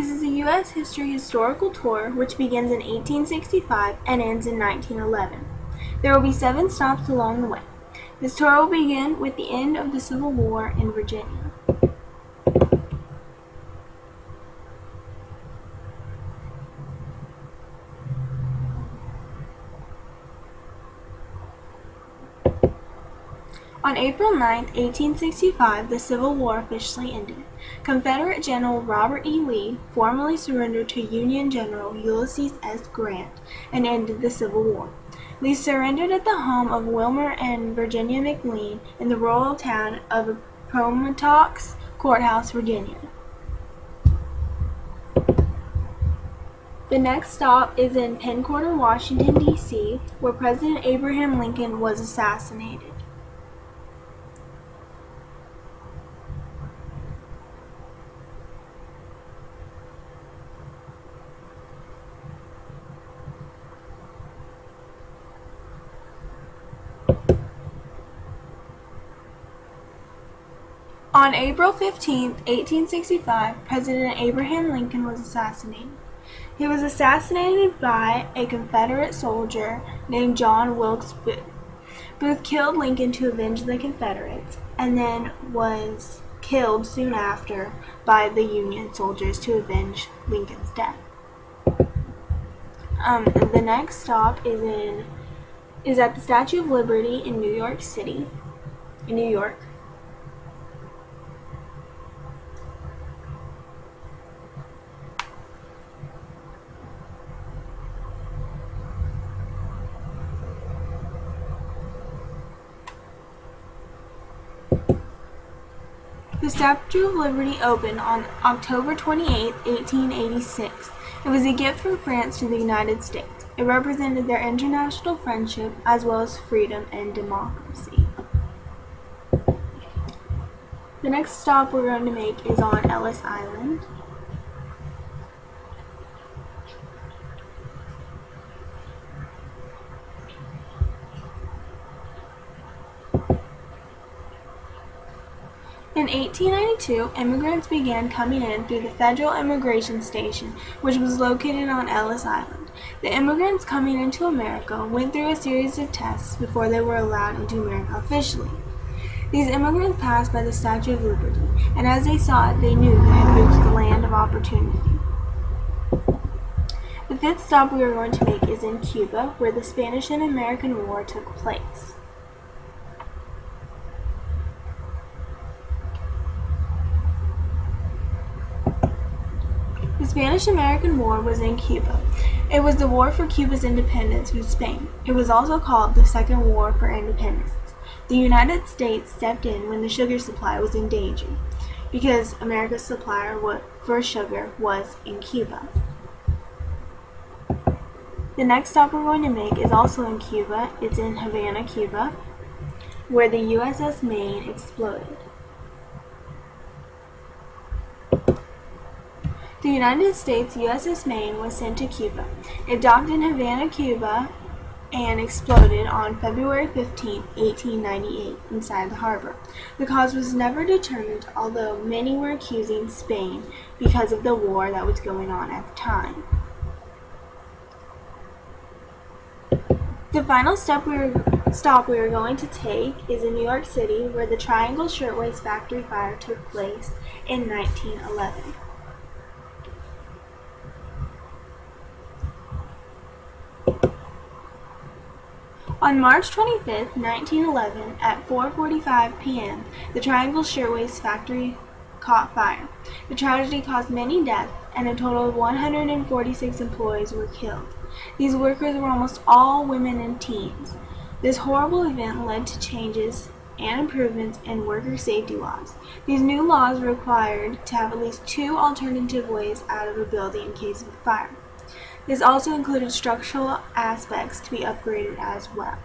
This is a U.S. history historical tour which begins in 1865 and ends in 1911. There will be 7 stops along the way. This tour will begin with the end of the Civil War in Virginia. On April 9, 1865, the Civil War officially ended. Confederate General Robert E. Lee formally surrendered to Union General Ulysses S. Grant and ended the Civil War. Lee surrendered at the home of Wilmer and Virginia McLean in the rural town of Appomattox Courthouse, Virginia. The next stop is in Penn Quarter, Washington, D.C., where President Abraham Lincoln was assassinated. On April 15, 1865, President Abraham Lincoln was assassinated. He was assassinated by a Confederate soldier named John Wilkes Booth. Booth killed Lincoln to avenge the Confederates, and then was killed soon after by the Union soldiers to avenge Lincoln's death. The next stop is at the Statue of Liberty in New York City, in New York. The Statue of Liberty opened on October 28, 1886. It was a gift from France to the United States. It represented their international friendship as well as freedom and democracy. The next stop we're going to make is on Ellis Island. In 1892, immigrants began coming in through the Federal Immigration Station, which was located on Ellis Island. The immigrants coming into America went through a series of tests before they were allowed into America officially. These immigrants passed by the Statue of Liberty, and as they saw it, they knew they had reached the land of opportunity. The 5th stop we are going to make is in Cuba, where the Spanish and American War took place. The Spanish-American War was in Cuba. It was the war for Cuba's independence from Spain. It was also called the Second War for Independence. The United States stepped in when the sugar supply was in danger, because America's supplier for sugar was in Cuba. The next stop we're going to make is also in Cuba. It's in Havana, Cuba, where the USS Maine exploded. The United States USS Maine was sent to Cuba. It docked in Havana, Cuba, and exploded on February 15, 1898, inside the harbor. The cause was never determined, although many were accusing Spain because of the war that was going on at the time. The final stop we are going to take is in New York City, where the Triangle Shirtwaist Factory fire took place in 1911. On March 25, 1911, at 4:45 p.m., the Triangle Shirtwaist Factory caught fire. The tragedy caused many deaths, and a total of 146 employees were killed. These workers were almost all women and teens. This horrible event led to changes and improvements in worker safety laws. These new laws required to have at least 2 alternative ways out of a building in case of a fire. This also included structural aspects to be upgraded as well.